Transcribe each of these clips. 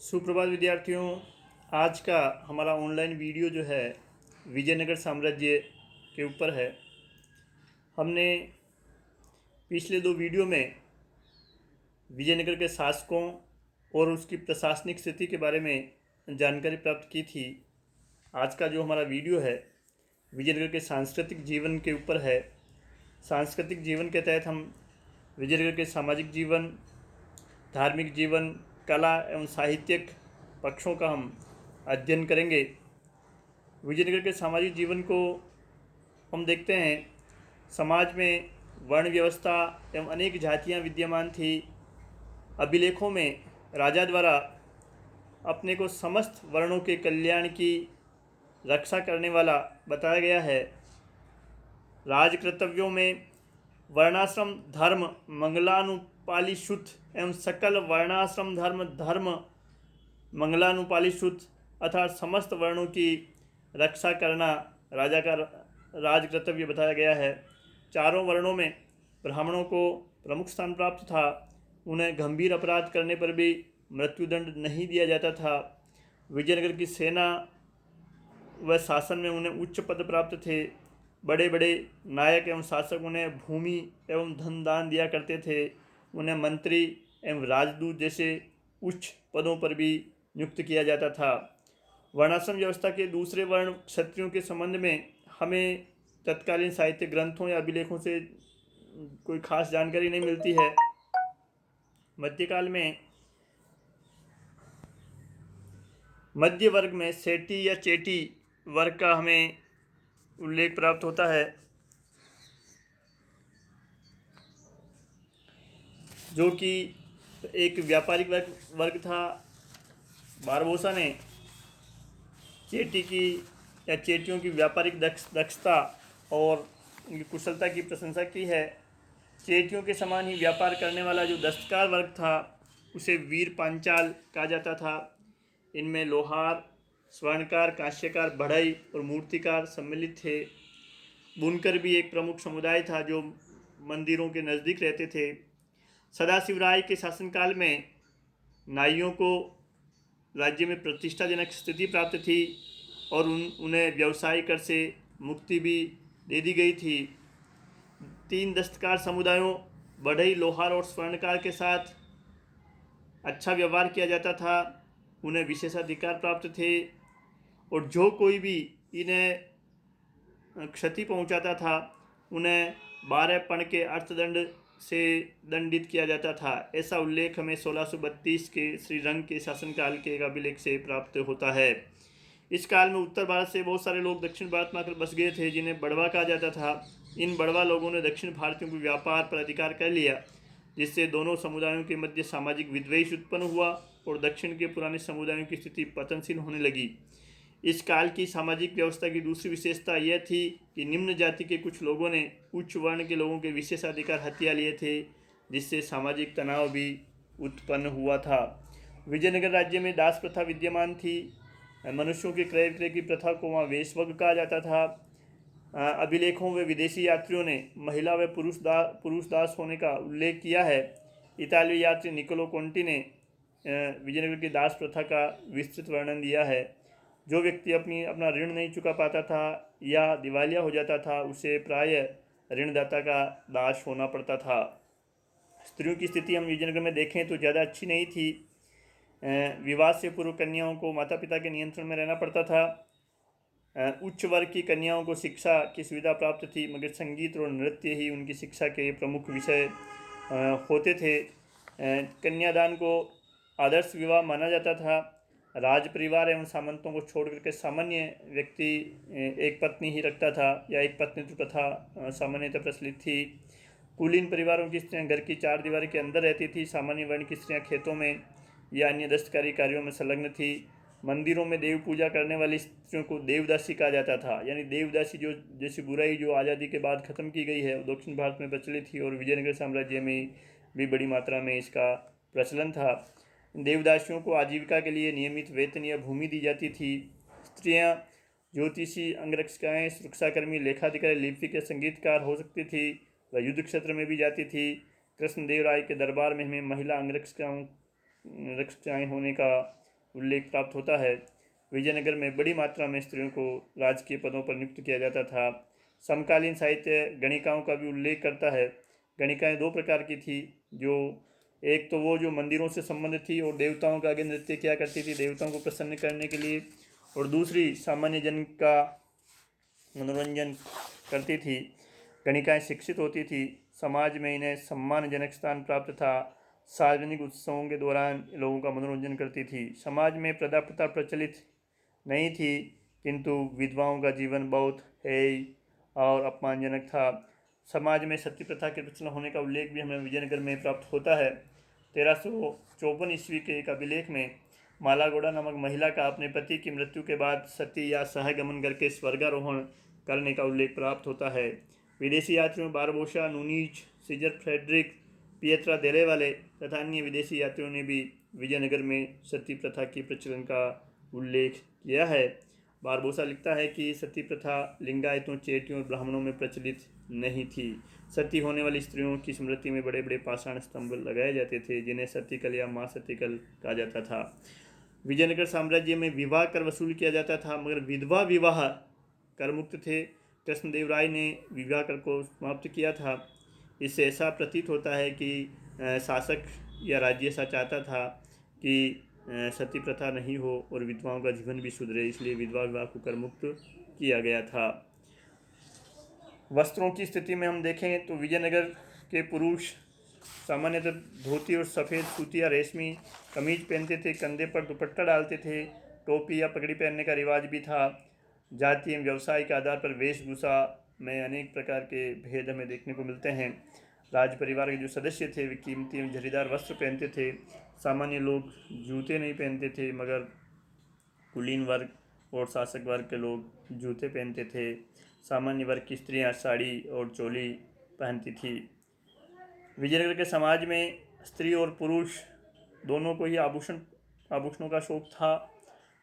सुप्रभात विद्यार्थियों। आज का हमारा ऑनलाइन वीडियो जो है विजयनगर साम्राज्य के ऊपर है। हमने पिछले दो वीडियो में विजयनगर के शासकों और उसकी प्रशासनिक स्थिति के बारे में जानकारी प्राप्त की थी। आज का जो हमारा वीडियो है विजयनगर के सांस्कृतिक जीवन के ऊपर है। सांस्कृतिक जीवन के तहत हम विजयनगर के सामाजिक जीवन, धार्मिक जीवन, कला एवं साहित्यिक पक्षों का हम अध्ययन करेंगे। विजयनगर के सामाजिक जीवन को हम देखते हैं। समाज में वर्ण व्यवस्था एवं अनेक जातियां विद्यमान थी। अभिलेखों में राजा द्वारा अपने को समस्त वर्णों के कल्याण की रक्षा करने वाला बताया गया है। राजकर्तव्यों में वर्णाश्रम धर्म मंगलानुपालिशुत एवं सकल वर्णाश्रम धर्म मंगलानुपालिशुत अर्थात समस्त वर्णों की रक्षा करना राजा का राजकर्तव्य बताया गया है। चारों वर्णों में ब्राह्मणों को प्रमुख स्थान प्राप्त था। उन्हें गंभीर अपराध करने पर भी मृत्युदंड नहीं दिया जाता था। विजयनगर की सेना व शासन में उन्हें उच्च पद प्राप्त थे। बड़े बड़े नायक एवं शासक उन्हें भूमि एवं धन दान दिया करते थे। उन्हें मंत्री एवं राजदूत जैसे उच्च पदों पर भी नियुक्त किया जाता था। वर्णाश्रम व्यवस्था के दूसरे वर्ण क्षत्रियों के संबंध में हमें तत्कालीन साहित्य ग्रंथों या अभिलेखों से कोई खास जानकारी नहीं मिलती है। मध्यकाल में मध्य वर्ग में सेठी या चेटी वर्ग का हमें उल्लेख प्राप्त होता है, जो कि एक व्यापारिक वर्ग था। बारबोसा ने चेटी की या चेटियों की व्यापारिक दक्षता और उनकी कुशलता की प्रशंसा की है। चेटियों के समान ही व्यापार करने वाला जो दस्तकार वर्ग था उसे वीर पांचाल कहा जाता था। इनमें लोहार, स्वर्णकार, कांस्यकार, बढ़ई और मूर्तिकार सम्मिलित थे। बुनकर भी एक प्रमुख समुदाय था जो मंदिरों के नज़दीक रहते थे। सदाशिव राय के शासनकाल में नाइयों को राज्य में प्रतिष्ठाजनक स्थिति प्राप्त थी और उन्हें व्यवसाय कर से मुक्ति भी दे दी गई थी। 3 दस्तकार समुदायों बढ़ई, लोहार और स्वर्णकार के साथ अच्छा व्यवहार किया जाता था। उन्हें विशेषाधिकार प्राप्त थे और जो कोई भी इन्हें क्षति पहुंचाता था उन्हें 12 पण के अर्थदंड से दंडित किया जाता था। ऐसा उल्लेख हमें 1632 के श्रीरंग के शासनकाल के एक अभिलेख से प्राप्त होता है। इस काल में उत्तर भारत से बहुत सारे लोग दक्षिण भारत में आकर बस गए थे, जिन्हें बड़वा कहा जाता था। इन बड़वा लोगों ने दक्षिण भारतीयों के व्यापार पर अधिकार कर लिया, जिससे दोनों समुदायों के मध्य सामाजिक विद्वेष उत्पन्न हुआ और दक्षिण के पुराने समुदायों की स्थिति पतनशील होने लगी। इस काल की सामाजिक व्यवस्था की दूसरी विशेषता यह थी कि निम्न जाति के कुछ लोगों ने उच्च वर्ण के लोगों के विशेषाधिकार हथिया लिए थे, जिससे सामाजिक तनाव भी उत्पन्न हुआ था। विजयनगर राज्य में दास प्रथा विद्यमान थी। मनुष्यों के क्रय विक्रय की प्रथा को वहाँ वेश्वग कहा जाता था। अभिलेखों व विदेशी यात्रियों ने महिला व पुरुष दास होने का उल्लेख किया है। इतालवी यात्री निकोलो कोंटी ने विजयनगर की दास प्रथा का विस्तृत वर्णन दिया है। जो व्यक्ति अपना ऋण नहीं चुका पाता था या दिवालिया हो जाता था, उसे प्राय ऋणदाता का दास होना पड़ता था। स्त्रियों की स्थिति हम विजयनगर में देखें तो ज़्यादा अच्छी नहीं थी। विवाह से पूर्व कन्याओं को माता पिता के नियंत्रण में रहना पड़ता था। उच्च वर्ग की कन्याओं को शिक्षा की सुविधा प्राप्त थी, मगर संगीत और नृत्य ही उनकी शिक्षा के प्रमुख विषय होते थे। कन्यादान को आदर्श विवाह माना जाता था। राज परिवार एवं सामंतों को छोड़कर के सामान्य व्यक्ति एक पत्नी ही रखता था या एक पत्नी प्रथा सामान्यतः प्रचलित थी। कुलीन परिवारों की स्त्रियां घर की 4 दीवारी के अंदर रहती थी। सामान्य वर्ण की स्त्रियां खेतों में या अन्य दस्तकारी कार्यों में संलग्न थी। मंदिरों में देव पूजा करने वाली स्त्रियों को देवदासी कहा जाता था। यानी देवदासी जो जैसी बुराई जो आज़ादी के बाद ख़त्म की गई है, दक्षिण भारत में प्रचलित थी और विजयनगर साम्राज्य में भी बड़ी मात्रा में इसका प्रचलन था। देवदासियों को आजीविका के लिए नियमित वेतन या भूमि दी जाती थी। स्त्रियां ज्योतिषी, अंगरक्षिकाएँ, सुरक्षाकर्मी, लेखाधिकारी, लिपिक या संगीतकार हो सकती थी। वह युद्ध क्षेत्र में भी जाती थी। कृष्णदेव राय के दरबार में हमें महिला अंगरक्षिकाएँ होने का उल्लेख प्राप्त होता है। विजयनगर में बड़ी मात्रा में स्त्रियों को राजकीय पदों पर नियुक्त किया जाता था। समकालीन साहित्य गणिकाओं का भी उल्लेख करता है। गणिकाएं दो प्रकार की थी, जो एक तो वो जो मंदिरों से संबंधित थी और देवताओं का आगे नृत्य किया करती थी देवताओं को प्रसन्न करने के लिए, और दूसरी सामान्य जन का मनोरंजन करती थी। गणिकाएं शिक्षित होती थी, समाज में इन्हें सम्मानजनक स्थान प्राप्त था। सार्वजनिक उत्सवों के दौरान लोगों का मनोरंजन करती थी। समाज में प्रथा प्रथा प्रचलित नहीं थी, किंतु विधवाओं का जीवन बहुत हेय और अपमानजनक था। समाज में सती प्रथा के प्रचलन होने का उल्लेख भी हमें विजयनगर में प्राप्त होता है। 1354 ईस्वी के एक अभिलेख में मालागोड़ा नामक महिला का अपने पति की मृत्यु के बाद सती या सहगमन करके स्वर्गारोहण करने का उल्लेख प्राप्त होता है। विदेशी यात्रियों बारबोसा, नूनीज, सीजर फ्रेडरिक, पिएत्रा देले वाले तथा अन्य विदेशी यात्रियों ने भी विजयनगर में सती प्रथा की प्रचलन का उल्लेख किया है। बारबोसा लिखता है कि सती प्रथा लिंगायतों, चेटियों और ब्राह्मणों में प्रचलित नहीं थी। सती होने वाली स्त्रियों की स्मृति में बड़े बड़े पाषाण स्तंभ लगाए जाते थे, जिन्हें सतीकल या माँ सतीकल कहा जाता था। विजयनगर साम्राज्य में विवाह कर वसूल किया जाता था, मगर विधवा विवाह कर मुक्त थे। कृष्णदेव राय ने विवाह कर को समाप्त किया था। इससे ऐसा प्रतीत होता है कि शासक या राज्य ऐसा चाहता था कि सती प्रथा नहीं हो और विधवाओं का जीवन भी सुधरे, इसलिए विधवा विवाह को कर मुक्त किया गया था। वस्त्रों की स्थिति में हम देखें तो विजयनगर के पुरुष सामान्यतः धोती और सफ़ेद सूती या रेशमी कमीज पहनते थे, कंधे पर दुपट्टा डालते थे। टोपी या पगड़ी पहनने का रिवाज भी था। जाति एवं व्यवसाय के आधार पर वेशभूषा में अनेक प्रकार के भेद हमें देखने को मिलते हैं। राज परिवार के जो सदस्य थे वे कीमती एवं झरीदार वस्त्र पहनते थे। सामान्य लोग जूते नहीं पहनते थे, मगर कुलीन वर्ग और शासक वर्ग के लोग जूते पहनते थे। सामान्य वर्ग की स्त्रियां साड़ी और चोली पहनती थी। विजयनगर के समाज में स्त्री और पुरुष दोनों को ही आभूषणों का शौक था।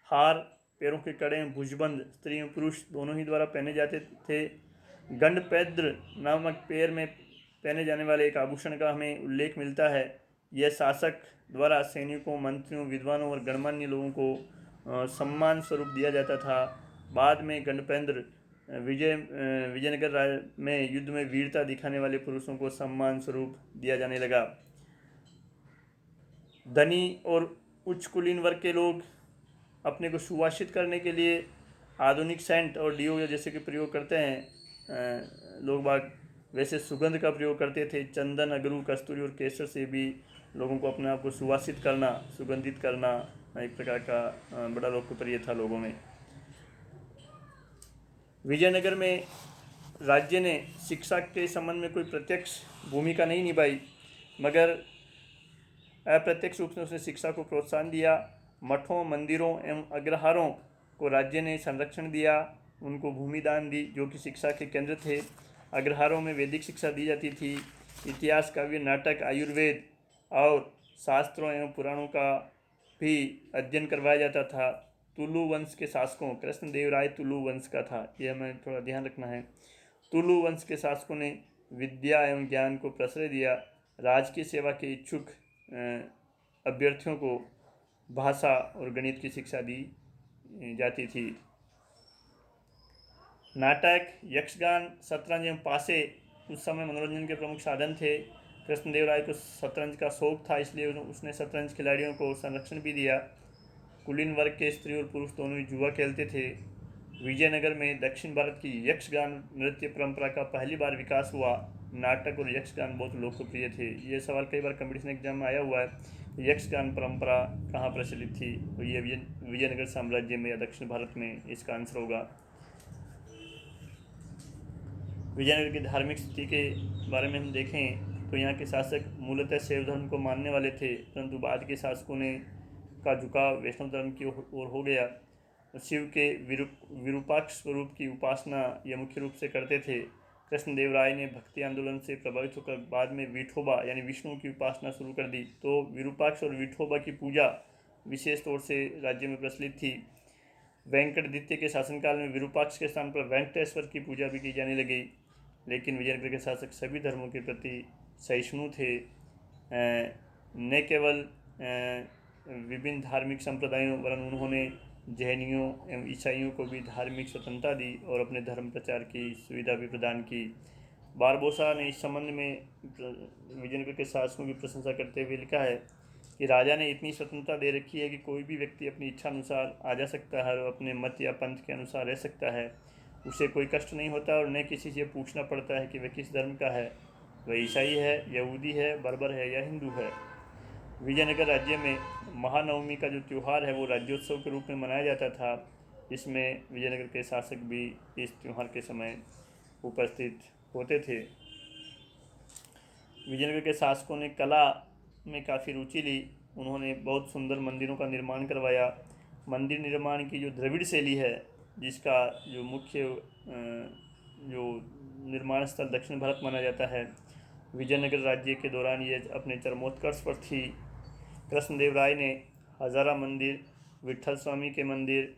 हार, पैरों के कड़े, भुजबंद स्त्री और पुरुष दोनों ही द्वारा पहने जाते थे। गंडपैद्र नामक पैर में पहने जाने वाले एक आभूषण का हमें उल्लेख मिलता है। यह शासक द्वारा सैनिकों, मंत्रियों, विद्वानों और गणमान्य लोगों को सम्मान स्वरूप दिया जाता था। बाद में गंडपैद्र विजयनगर में युद्ध में वीरता दिखाने वाले पुरुषों को सम्मान स्वरूप दिया जाने लगा। धनी और उच्च कुलीन वर्ग के लोग अपने को सुवासित करने के लिए आधुनिक सेंट और डिओ जैसे कि प्रयोग करते हैं। लोग बाग वैसे सुगंध का प्रयोग करते थे। चंदन, अगरू, कस्तूरी और केसर से भी लोगों को अपने आप को सुवासित करना, सुगंधित करना एक प्रकार का बड़ा लोकप्रिय था लोगों में। विजयनगर में राज्य ने शिक्षा के संबंध में कोई प्रत्यक्ष भूमिका नहीं निभाई, मगर अप्रत्यक्ष रूप से उसने शिक्षा को प्रोत्साहन दिया। मठों, मंदिरों एवं अग्रहारों को राज्य ने संरक्षण दिया, उनको भूमि दान दी जो कि शिक्षा के केंद्र थे। अग्रहारों में वैदिक शिक्षा दी जाती थी। इतिहास, काव्य, नाटक, आयुर्वेद और शास्त्रों एवं पुराणों का भी अध्ययन करवाया जाता था। तुलु वंश के शासकों, कृष्णदेव राय तुलु वंश का था, यह हमें थोड़ा ध्यान रखना है। तुलु वंश के शासकों ने विद्या एवं ज्ञान को प्रश्रय दिया। राजकीय सेवा के इच्छुक अभ्यर्थियों को भाषा और गणित की शिक्षा दी जाती थी। नाटक, यक्षगान, शतरंज एवं पासे उस समय मनोरंजन के प्रमुख साधन थे। कृष्णदेव राय को शतरंज का शौक था, इसलिए उसने शतरंज खिलाड़ियों को संरक्षण भी दिया। कुलीन वर्ग के स्त्री और पुरुष दोनों ही जुआ खेलते थे। विजयनगर में दक्षिण भारत की यक्षगान नृत्य परंपरा का पहली बार विकास हुआ। नाटक और यक्षगान बहुत लोकप्रिय थे। ये सवाल कई बार कंपटीशन एग्जाम में आया हुआ है। यक्षगान परंपरा कहाँ प्रचलित थी, तो ये विजयनगर साम्राज्य में या दक्षिण भारत में इसका आंसर होगा। विजयनगर की धार्मिक स्थिति के बारे में हम देखें तो यहाँ के शासक मूलतः शैव धर्म को मानने वाले थे, परंतु बाद के शासकों ने का झुकाव वैष्णव धर्म की ओर हो गया। शिव के विरूपाक्ष स्वरूप की उपासना यह मुख्य रूप से करते थे। कृष्णदेव राय ने भक्ति आंदोलन से प्रभावित होकर बाद में विठोबा यानी विष्णु की उपासना शुरू कर दी, तो विरूपाक्ष और विठोबा की पूजा विशेष तौर से राज्य में प्रचलित थी। वेंकटदित्य के शासनकाल में विरूपाक्ष के स्थान पर वेंकटेश्वर की पूजा भी की जाने लगी। लेकिन विजयनगर के शासक सभी धर्मों के प्रति सहिष्णु थे। न केवल विभिन्न धार्मिक संप्रदायों वरन उन्होंने जैनियों एवं ईसाइयों को भी धार्मिक स्वतंत्रता दी और अपने धर्म प्रचार की सुविधा भी प्रदान की। बारबोसा ने इस संबंध में विजयनगर के शासकों की प्रशंसा करते हुए लिखा है कि राजा ने इतनी स्वतंत्रता दे रखी है कि कोई भी व्यक्ति अपनी इच्छा अनुसार आ जा सकता है और अपने मत या पंथ के अनुसार रह सकता है। उसे कोई कष्ट नहीं होता और न किसी से पूछना पड़ता है कि वह किस धर्म का है, वह ईसाई है, यहूदी है, बर्बर है या हिंदू है। विजयनगर राज्य में महानवमी का जो त्यौहार है वो राज्योत्सव के रूप में मनाया जाता था, जिसमें विजयनगर के शासक भी इस त्यौहार के समय उपस्थित होते थे। विजयनगर के शासकों ने कला में काफ़ी रुचि ली। उन्होंने बहुत सुंदर मंदिरों का निर्माण करवाया। मंदिर निर्माण की जो द्रविड़ शैली है, जिसका जो मुख्य जो निर्माण स्थल दक्षिण भारत माना जाता है, विजयनगर राज्य के दौरान ये अपने चरमोत्कर्ष पर थी। कृष्णदेवराय ने हजारा मंदिर, विट्ठल स्वामी के मंदिर,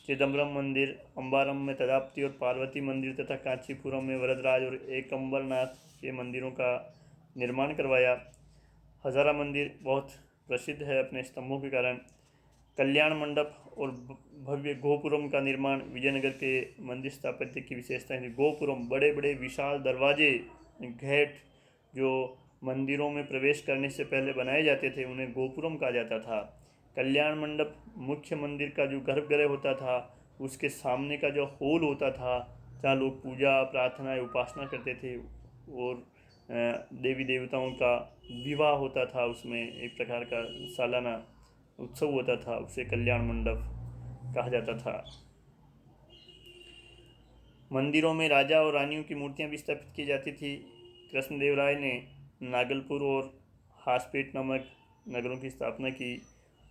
चिदम्बरम मंदिर, अम्बारम में तदाप्ति और पार्वती मंदिर तथा कांचीपुरम में वरदराज और एकम्बरनाथ के मंदिरों का निर्माण करवाया। हजारा मंदिर बहुत प्रसिद्ध है अपने स्तंभों के कारण। कल्याण मंडप और भव्य गोपुरम का निर्माण विजयनगर के मंदिर स्थापत्य की विशेषता है। गोपुरम बड़े बड़े विशाल दरवाजे, गेट जो मंदिरों में प्रवेश करने से पहले बनाए जाते थे, उन्हें गोपुरम कहा जाता था। कल्याण मंडप मुख्य मंदिर का जो गर्भगृह होता था, उसके सामने का जो हॉल होता था, जहाँ लोग पूजा प्रार्थना उपासना करते थे और देवी देवताओं का विवाह होता था, उसमें एक प्रकार का सालाना उत्सव होता था, उसे कल्याण मंडप कहा जाता था। मंदिरों में राजा और रानियों की मूर्तियां भी स्थापित की जाती थी। कृष्णदेवराय ने नागलपुर और हासपेट नामक नगरों की स्थापना की।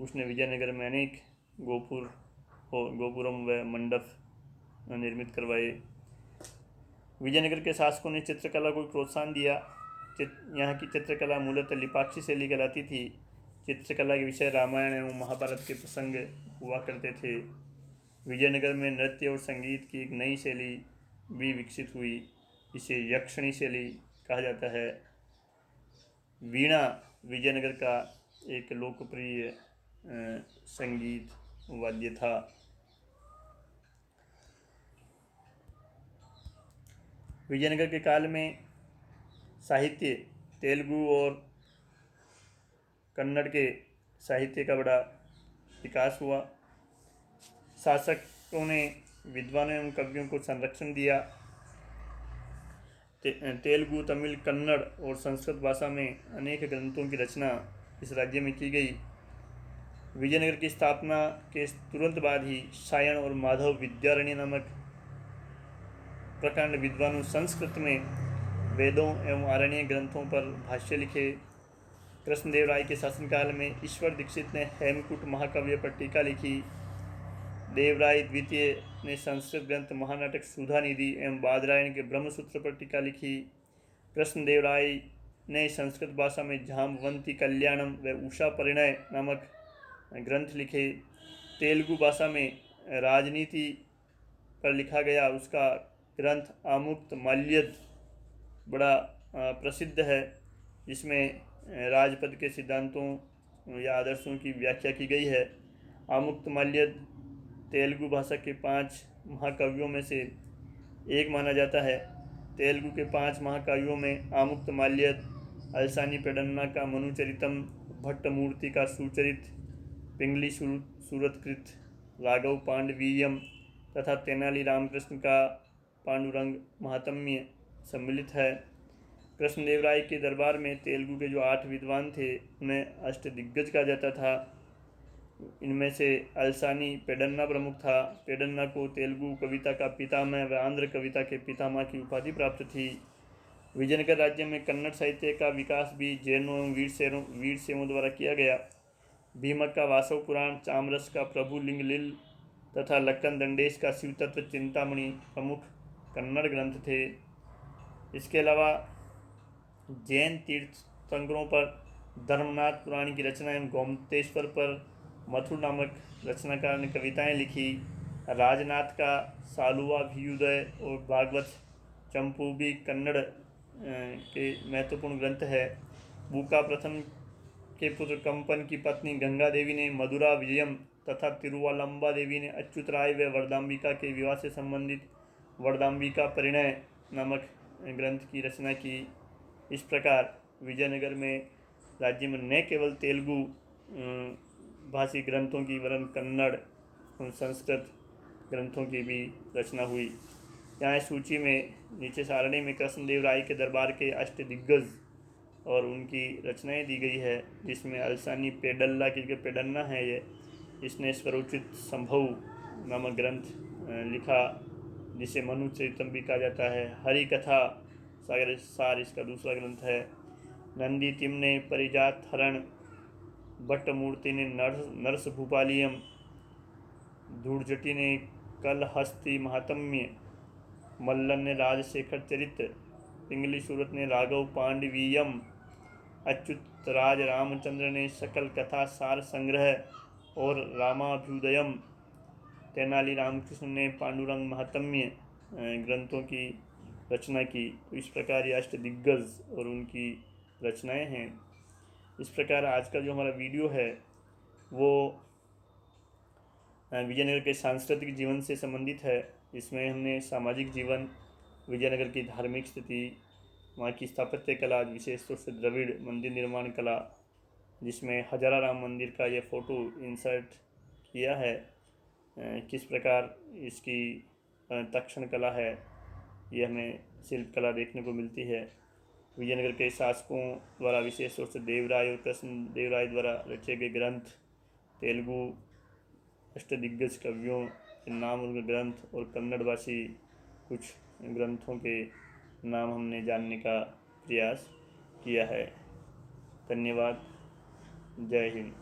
उसने विजयनगर में अनेक गोपुरम व मंडप निर्मित करवाए। विजयनगर के शासकों ने चित्रकला को प्रोत्साहन दिया। यहाँ की चित्रकला मूलतः लिपाक्षी शैली कहलाती थी। चित्रकला के विषय रामायण एवं महाभारत के प्रसंग हुआ करते थे। विजयनगर में नृत्य और संगीत की एक नई शैली भी विकसित हुई, इसे यक्षिणी शैली कहा जाता है। वीणा विजयनगर का एक लोकप्रिय संगीत वाद्य था। विजयनगर के काल में साहित्य, तेलुगु और कन्नड़ के साहित्य का बड़ा विकास हुआ। शासकों ने विद्वानों एवं कवियों को संरक्षण दिया। तेलुगु, तमिल, कन्नड़ और संस्कृत भाषा में अनेक ग्रंथों की रचना इस राज्य में की गई। विजयनगर की स्थापना के तुरंत बाद ही सायण और माधव विद्यारण्य नामक प्रकांड विद्वानों संस्कृत में वेदों एवं आरण्य ग्रंथों पर भाष्य लिखे। कृष्णदेवराय के शासनकाल में ईश्वर दीक्षित ने हेमकूट महाकाव्य पर टीका लिखी। देवराय द्वितीय ने संस्कृत ग्रंथ महानाटक सुधानिधि एवं बादरायण के ब्रह्मसूत्र पर टीका लिखी। कृष्णदेवराय ने संस्कृत भाषा में जाम्बवंती कल्याणम व उषा परिणय नामक ग्रंथ लिखे। तेलुगु भाषा में राजनीति पर लिखा गया उसका ग्रंथ आमुक्त माल्यद बड़ा प्रसिद्ध है, जिसमें राजपद के सिद्धांतों या आदर्शों की व्याख्या की गई है। आमुक्त माल्यद तेलुगु भाषा के 5 महाकाव्यों में से एक माना जाता है। तेलुगु के 5 महाकाव्यों में आमुक्त माल्यद, अलसानी पेडन्ना का मनुचरितम, भट्टमूर्ति का सुचरित, पिंगली सूरतकृत, राघव पांडवीयम तथा तेनाली रामकृष्ण का पांडुरंग महात्म्य सम्मिलित है। कृष्णदेवराय के दरबार में तेलुगु के जो 8 विद्वान थे उन्हें अष्टदिग्गज कहा जाता था। इनमें से अलसानी पेडन्ना प्रमुख था। पेडन्ना को तेलुगु कविता का पितामह व आंध्र कविता के पितामह की उपाधि प्राप्त थी। विजयनगर राज्य में कन्नड़ साहित्य का विकास भी जैनों एवं वीरशैवों द्वारा किया गया। भीमक का वासव पुराण, चामरस का प्रभु लिंगलिल तथा लक्कन दंडेश का शिव तत्व चिंतामणि प्रमुख कन्नड़ ग्रंथ थे। इसके अलावा जैन तीर्थंकरों पर धर्मनाथ पुराण की रचना एवं गोमतेश्वर पर मथुर नामक रचनाकार ने कविताएं लिखी। राजनाथ का सालुवाभियुदय और भागवत चंपू भी कन्नड़ के महत्वपूर्ण ग्रंथ है। बूका प्रथम के पुत्र कंपन की पत्नी गंगा देवी ने मधुरा विजयम तथा तिरुवलंबा देवी ने अच्युतराय व वरदाम्बिका के विवाह से संबंधित वरदाम्बिका परिणय नामक ग्रंथ की रचना की। इस प्रकार विजयनगर में राज्य में न केवल तेलुगु भाषी ग्रंथों की वरन कन्नड़ और संस्कृत ग्रंथों की भी रचना हुई। यहाँ सूची में नीचे सारणी में कृष्णदेव राय के दरबार के अष्टदिग्गज और उनकी रचनाएं दी गई है, जिसमें अलसानी पेडल्ला की पेडन्ना है ये, इसने स्वरोचित संभव नामक ग्रंथ लिखा, जिसे मनु चरितम भी कहा जाता है। हरि कथा सागर सार इसका दूसरा ग्रंथ है। नंदी तिम ने परिजात हरण, भट्टमूर्ति ने नरस भूपालियम, धूर्जटी ने कलहस्ती महात्म्य, मल्लन ने राजशेखर चरित्र, पिंगली सूरत ने राघव पांडवीयम, अच्युत राज रामचंद्र ने सकल कथा सार संग्रह और रामाभ्युदयम, तेनाली रामकृष्ण ने पांडुरंग महात्म्य ग्रंथों की रचना की। तो इस प्रकार ये अष्टदिग्गज और उनकी रचनाएं हैं। इस प्रकार आज का जो हमारा वीडियो है वो विजयनगर के सांस्कृतिक जीवन से संबंधित है। इसमें हमने सामाजिक जीवन, विजयनगर की धार्मिक स्थिति, वहाँ की स्थापत्य कला, विशेष तौर से द्रविड़ मंदिर निर्माण कला, जिसमें हजारा राम मंदिर का ये फ़ोटो इंसर्ट किया है, किस प्रकार इसकी तक्षण कला है, ये हमें शिल्प कला देखने को मिलती है। विजयनगर के शासकों द्वारा, विशेष तौर से देवराय और कृष्ण देवराय द्वारा रचे गए ग्रंथ, तेलुगु अष्टदिग्गज कवियों के नाम, उनके ग्रंथ और कन्नड़ भाषी कुछ ग्रंथों के नाम हमने जानने का प्रयास किया है। धन्यवाद। जय हिंद।